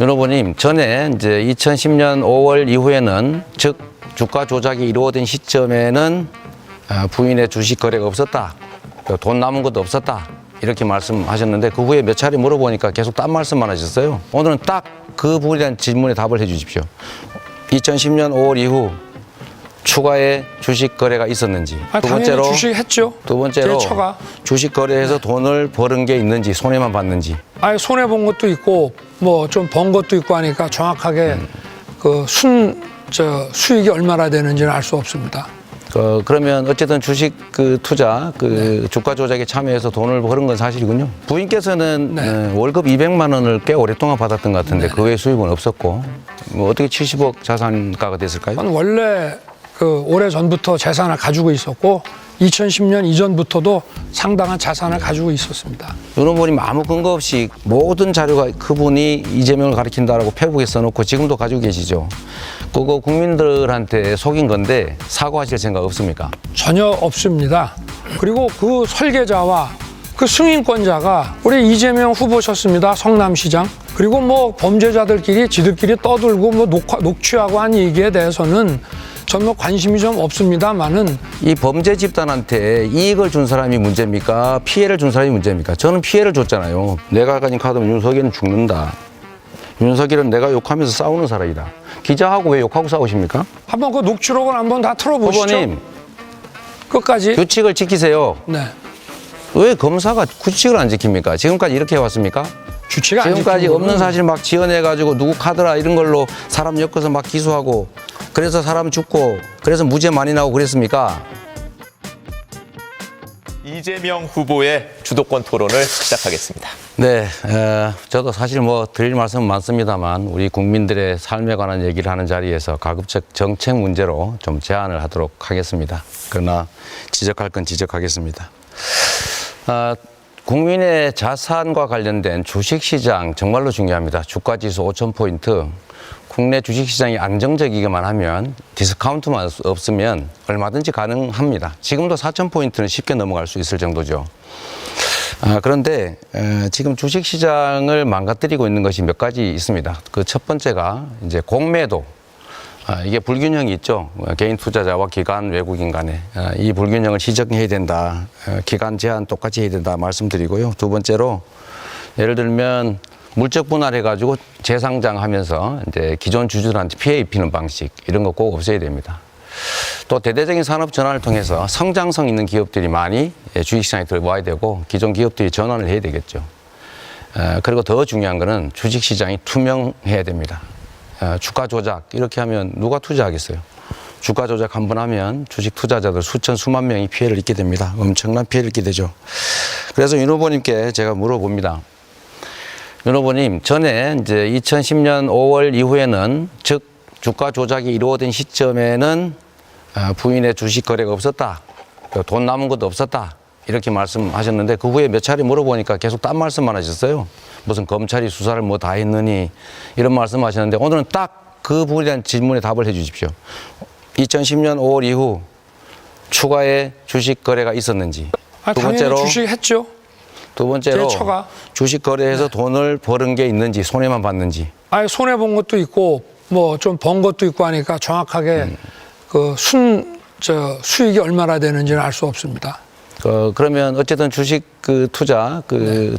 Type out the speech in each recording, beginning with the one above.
여러분님, 전에 이제 2010년 5월 이후에는, 즉 주가 조작이 이루어진 시점에는 부인의 주식 거래가 없었다, 돈 남은 것도 없었다, 이렇게 말씀하셨는데 그 후에 몇 차례 물어보니까 계속 딴 말씀만 하셨어요. 오늘은 딱 그 부분에 대한 질문에 답을 해 주십시오. 2010년 5월 이후 추가의 주식 거래가 있었는지, 두 번째로 주식 했죠. 두 번째로 주식 거래해서 돈을 버는 게 있는지, 손해만 봤는지. 아예 손해 본 것도 있고 뭐 좀 번 것도 있고 하니까 정확하게 수익이 얼마나 되는지는 알 수 없습니다. 그러면 어쨌든 주식 투자 주가 조작에 참여해서 돈을 버는 건 사실이군요. 부인께서는 월급 200만 원을 꽤 오랫동안 받았던 것 같은데 그 외에 수입은 없었고, 뭐 어떻게 70억 자산가가 됐을까요? 원래 오래 전부터 재산을 가지고 있었고 2010년 이전부터도 상당한 자산을 가지고 있었습니다. 여러분이 아무 근거 없이 모든 자료가 그분이 이재명을 가리킨다라고 페북에 써놓고 지금도 가지고 계시죠. 그거 국민들한테 속인 건데 사과하실 생각 없습니까? 전혀 없습니다. 그리고 그 설계자와 그 승인권자가 우리 이재명 후보셨습니다. 성남시장. 그리고 뭐 범죄자들끼리 지들끼리 떠들고 뭐 녹취하고 한 얘기에 대해서는 전 뭐 관심이 좀 없습니다만은, 이 범죄 집단한테 이익을 준 사람이 문제입니까? 피해를 준 사람이 문제입니까? 저는 피해를 줬잖아요. 내가 가진 카드면 윤석열은 죽는다. 윤석열은 내가 욕하면서 싸우는 사람이다. 기자하고 왜 욕하고 싸우십니까? 한번 그 녹취록을 한번 다 틀어보시죠. 후보님, 끝까지. 규칙을 지키세요. 네. 왜 검사가 규칙을 안 지킵니까? 지금까지 이렇게 해왔습니까? 지금까지 없는 사실 막 지어내가지고 누구 카드라 이런 걸로 사람 엮어서 막 기소하고, 그래서 사람 죽고, 그래서 무죄 많이 나오고 그랬습니까? 이재명 후보의 주도권 토론을 시작하겠습니다. 네, 저도 사실 뭐 드릴 말씀은 많습니다만 우리 국민들의 삶에 관한 얘기를 하는 자리에서 가급적 정책 문제로 좀 제안을 하도록 하겠습니다. 그러나 지적할 건 지적하겠습니다. 국민의 자산과 관련된 주식시장 정말로 중요합니다. 주가지수 5,000포인트. 국내 주식시장이 안정적이기만 하면, 디스카운트만 없으면 얼마든지 가능합니다. 지금도 4,000포인트는 쉽게 넘어갈 수 있을 정도죠. 그런데 지금 주식시장을 망가뜨리고 있는 것이 몇 가지 있습니다. 그 첫 번째가 이제 공매도. 이게 불균형이 있죠. 개인 투자자와 기관, 외국인 간에. 이 불균형을 지적해야 된다. 기간 제한 똑같이 해야 된다 말씀드리고요. 두 번째로, 예를 들면 물적 분할해가지고 재상장하면서 이제 기존 주주들한테 피해 입히는 방식, 이런 거 꼭 없애야 됩니다. 또 대대적인 산업 전환을 통해서 성장성 있는 기업들이 많이 주식시장에 들어와야 되고, 기존 기업들이 전환을 해야 되겠죠. 그리고 더 중요한 거는 주식시장이 투명해야 됩니다. 주가 조작 이렇게 하면 누가 투자하겠어요? 주가 조작 한번 하면 주식 투자자들 수천 수만 명이 피해를 입게 됩니다. 엄청난 피해를 입게 되죠. 그래서 윤 후보님께 제가 물어봅니다. 윤 후보님, 전에 이제 2010년 5월 이후에는, 즉 주가 조작이 이루어진 시점에는 부인의 주식 거래가 없었다, 돈 남은 것도 없었다, 이렇게 말씀하셨는데 그 후에 몇 차례 물어보니까 계속 딴 말씀만 하셨어요. 무슨 검찰이 수사를 뭐 다 했느니, 이런 말씀하셨는데 오늘은 딱 그 부분에 대한 질문에 답을 해 주십시오. 2010년 5월 이후 추가의 주식 거래가 있었는지. 두 번째로 주식 했죠. 두 번째로 주식 거래해서 돈을 버는 게 있는지, 손해만 봤는지. 아예 손해 본 것도 있고 뭐 좀 번 것도 있고 하니까 정확하게 수익이 얼마나 되는지는 알 수 없습니다. 그러면 어쨌든 주식 투자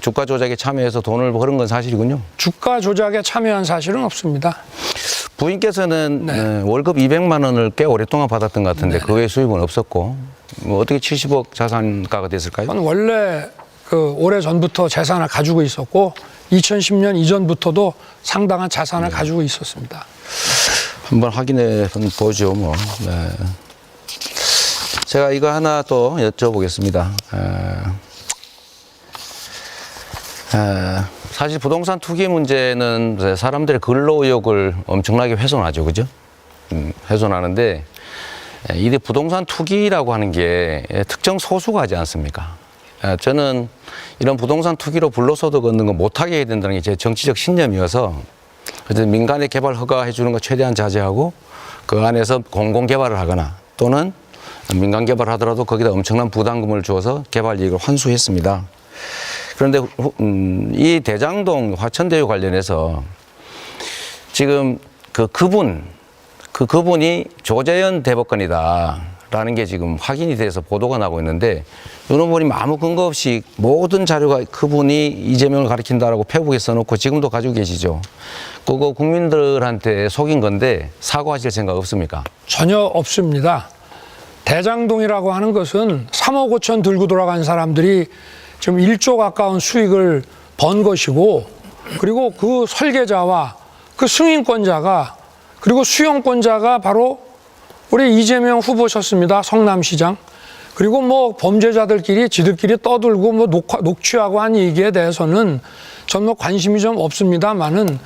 주가 조작에 참여해서 돈을 버는 건 사실이군요. 주가 조작에 참여한 사실은 없습니다. 부인께서는 월급 200만 원을 꽤 오랫동안 받았던 것 같은데 그 외에 수입은 없었고, 뭐 어떻게 70억 자산가가 됐을까요? 원래 오래 전부터 재산을 가지고 있었고 2010년 이전부터도 상당한 자산을 가지고 있었습니다. 한번 확인해 보죠, 뭐. 네. 제가 이거 하나 또 여쭤보겠습니다. 사실 부동산 투기 문제는 사람들의 근로 의욕을 엄청나게 훼손하죠, 그죠? 훼손하는데, 이 부동산 투기라고 하는 게 특정 소수가 하지 않습니까? 저는 이런 부동산 투기로 불로소득 얻는 거 못하게 해야 된다는 게 제 정치적 신념이어서, 그래서 민간의 개발 허가해 주는 거 최대한 자제하고 그 안에서 공공 개발을 하거나, 또는 민간 개발하더라도 거기다 엄청난 부담금을 주어서 개발 이익을 환수했습니다. 그런데 이 대장동 화천대유 관련해서 지금 그분이 조재현 대법관이다라는 게 지금 확인이 돼서 보도가 나고 있는데, 윤 후보님 아무 근거 없이 모든 자료가 그분이 이재명을 가리킨다라고 페북에 써놓고 지금도 가지고 계시죠. 그거 국민들한테 속인 건데 사과하실 생각 없습니까? 전혀 없습니다. 대장동이라고 하는 것은 3억 5천 들고 돌아간 사람들이 지금 1조 가까운 수익을 번 것이고, 그리고 그 설계자와 그 승인권자가 그리고 수용권자가 바로 우리 이재명 후보셨습니다. 성남시장. 그리고 뭐 범죄자들끼리 지들끼리 떠들고 뭐 녹취하고 한 얘기에 대해서는 전 뭐 관심이 좀 없습니다만은,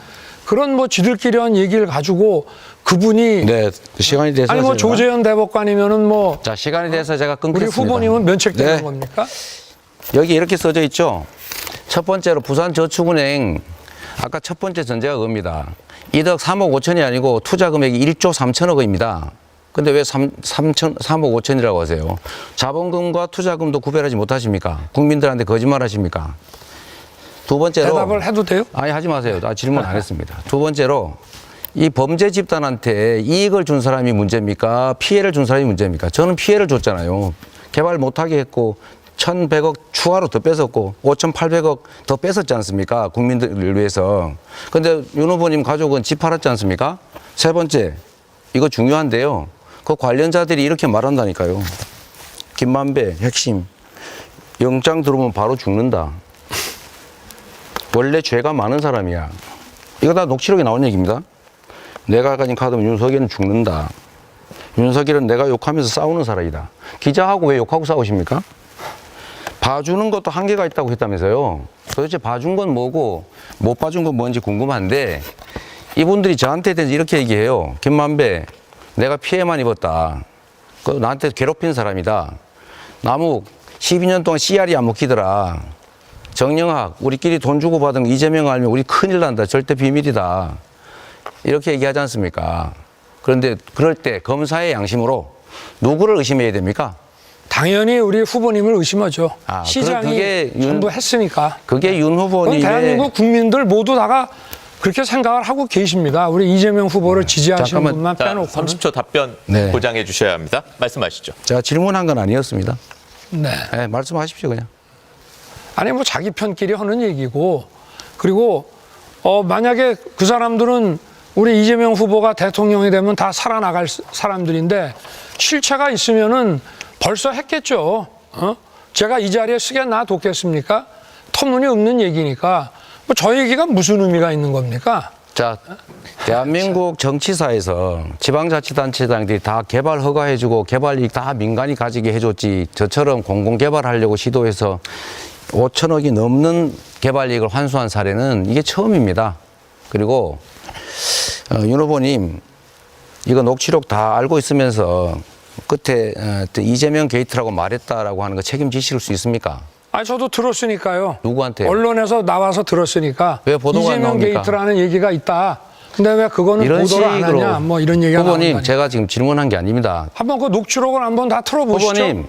그런 뭐 지들끼리 한 얘기를 가지고 그분이 네, 시간이 돼서 아니 뭐 제가- 조재현 대법관이면은 뭐 자, 시간이 돼서 제가 우리 끊겠습니다. 후보님은 면책되는 네. 겁니까? 여기 이렇게 써져 있죠. 첫 번째로 부산저축은행, 아까 첫 번째 전제가 그겁니다. 이득 3억 5천이 아니고 투자 금액이 1조 3천억 원입니다. 근데 왜 3억 5천이라고 하세요? 자본금과 투자금도 구별하지 못하십니까? 국민들한테 거짓말 하십니까? 두 번째로. 대답을 해도 돼요? 아니, 하지 마세요. 나 질문 안 했습니다. 두 번째로, 이 범죄 집단한테 이익을 준 사람이 문제입니까? 피해를 준 사람이 문제입니까? 저는 피해를 줬잖아요. 개발 못하게 했고 1,100억 추가로 더 뺏었고 5,800억 더 뺏었지 않습니까? 국민들을 위해서. 근데 윤 후보님 가족은 집 팔았지 않습니까? 세 번째, 이거 중요한데요. 그 관련자들이 이렇게 말한다니까요. 김만배 핵심, 영장 들어오면 바로 죽는다. 원래 죄가 많은 사람이야. 이거 다 녹취록에 나온 얘기입니다. 내가 가진 카드면 윤석열은 죽는다. 윤석열은 내가 욕하면서 싸우는 사람이다. 기자하고 왜 욕하고 싸우십니까? 봐주는 것도 한계가 있다고 했다면서요. 도대체 봐준 건 뭐고 못 봐준 건 뭔지 궁금한데, 이분들이 저한테 대해서 이렇게 얘기해요. 김만배, 내가 피해만 입었다. 그 나한테 괴롭힌 사람이다. 남욱 12년 동안 CR이 안 먹히더라. 정영학, 우리끼리 돈 주고 받은 거 이재명 알면 우리 큰일 난다. 절대 비밀이다. 이렇게 얘기하지 않습니까? 그런데 그럴 때 검사의 양심으로 누구를 의심해야 됩니까? 당연히 우리 후보님을 의심하죠. 아, 시장이 그게 전부 했으니까. 그게 윤 그건 후보님의 대한민국 국민들 모두 다가 그렇게 생각을 하고 계십니다. 우리 이재명 후보를 지지하시는 잠깐만. 분만 자, 빼놓고. 30초 답변 네. 보장해 주셔야 합니다. 말씀하시죠. 제가 질문한 건 아니었습니다. 네. 네, 말씀하십시오 그냥. 아니 뭐 자기 편끼리 하는 얘기고, 그리고 만약에 그 사람들은 우리 이재명 후보가 대통령이 되면 다 살아나갈 사람들인데 실체가 있으면은 벌써 했겠죠. 제가 이 자리에 쓰게 놔뒀겠습니까? 터무니없는 얘기니까. 뭐 저 얘기가 무슨 의미가 있는 겁니까? 자, 대한민국 정치사에서 지방자치단체장들이 다 개발 허가해주고 개발 이익 다 민간이 가지게 해줬지, 저처럼 공공개발하려고 시도해서 5천억이 넘는 개발 이익을 환수한 사례는 이게 처음입니다. 그리고 윤 후보님, 이거 녹취록 다 알고 있으면서 끝에 이재명 게이트라고 말했다라고 하는 거 책임지실 수 있습니까? 아니 저도 들었으니까요. 누구한테요? 언론에서 나와서 들었으니까. 왜 보도가 안 이재명 나옵니까? 게이트라는 얘기가 있다. 근데 왜 그거는 이런 보도를 안 식으로. 하냐? 뭐 이런 얘기가 후보님, 나온다니. 제가 지금 질문한 게 아닙니다. 한번 그 녹취록을 한번 다 틀어보시죠. 후보님,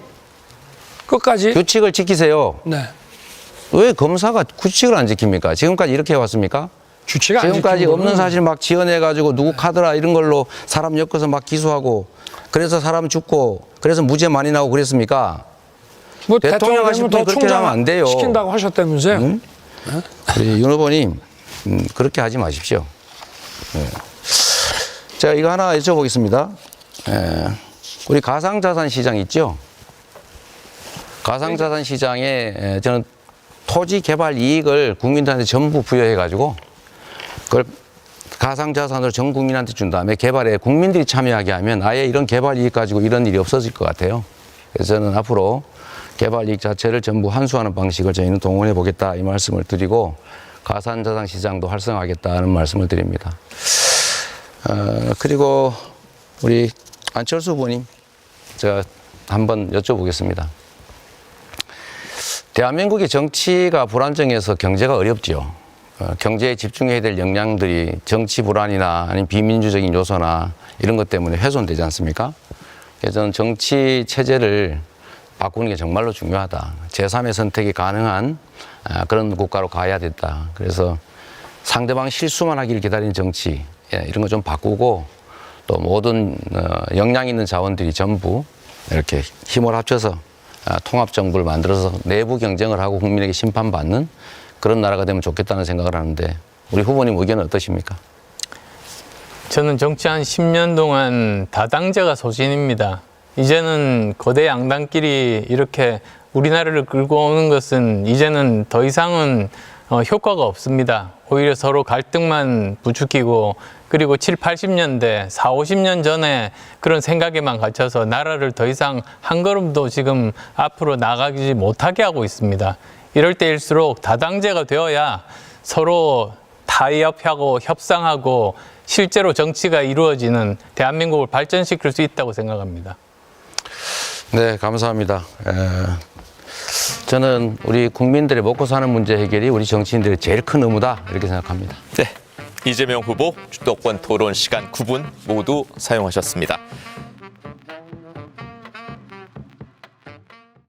끝까지. 규칙을 지키세요. 네. 왜 검사가 규칙을 안 지킵니까? 지금까지 이렇게 해왔습니까? 주치가 안 지금까지 지키는 없는 거는 사실 막 지어내가지고 누구 카드라 이런 걸로 사람 엮어서 막 기소하고, 그래서 사람 죽고, 그래서 무죄 많이 나오고 그랬습니까? 뭐 대통령 하신 되면 더 분이 그렇게 하면 안 돼요. 시킨다고 하셨다면서요. 응? 우리 윤 후보님, 그렇게 하지 마십시오. 네. 제가 이거 하나 여쭤보겠습니다. 우리 가상자산 시장 있죠? 가상자산 시장에 저는 토지 개발 이익을 국민들한테 전부 부여해가지고 그걸 가상자산으로 전 국민한테 준 다음에 개발에 국민들이 참여하게 하면 아예 이런 개발 이익 가지고 이런 일이 없어질 것 같아요. 그래서 저는 앞으로 개발 이익 자체를 전부 환수하는 방식을 저희는 동원해 보겠다, 이 말씀을 드리고, 가상자산 시장도 활성화하겠다는 말씀을 드립니다. 그리고 우리 안철수 후보님, 제가 한번 여쭤보겠습니다. 대한민국의 정치가 불안정해서 경제가 어렵지요. 경제에 집중해야 될 역량들이 정치 불안이나 아니면 비민주적인 요소나 이런 것 때문에 훼손되지 않습니까? 그래서 저는 정치 체제를 바꾸는 게 정말로 중요하다. 제3의 선택이 가능한 그런 국가로 가야 된다. 그래서 상대방 실수만 하기를 기다리는 정치, 이런 거 좀 바꾸고 또 모든 역량 있는 자원들이 전부 이렇게 힘을 합쳐서 통합 정부를 만들어서 내부 경쟁을 하고 국민에게 심판받는 그런 나라가 되면 좋겠다는 생각을 하는데 우리 후보님 의견은 어떠십니까? 저는 정치 한 10년 동안 다당제가 소신입니다. 이제는 거대 양당끼리 이렇게 우리나라를 끌고 오는 것은 이제는 더 이상은 효과가 없습니다. 오히려 서로 갈등만 부추기고 그리고 7, 80년대, 4, 50년 전에 그런 생각에만 갇혀서 나라를 더 이상 한 걸음도 지금 앞으로 나가지 못하게 하고 있습니다. 이럴 때일수록 다당제가 되어야 서로 타협하고 협상하고 실제로 정치가 이루어지는 대한민국을 발전시킬 수 있다고 생각합니다. 네, 감사합니다. 저는 우리 국민들의 먹고 사는 문제 해결이 우리 정치인들의 제일 큰 의무다 이렇게 생각합니다. 네, 이재명 후보 주도권 토론 시간 9분 모두 사용하셨습니다.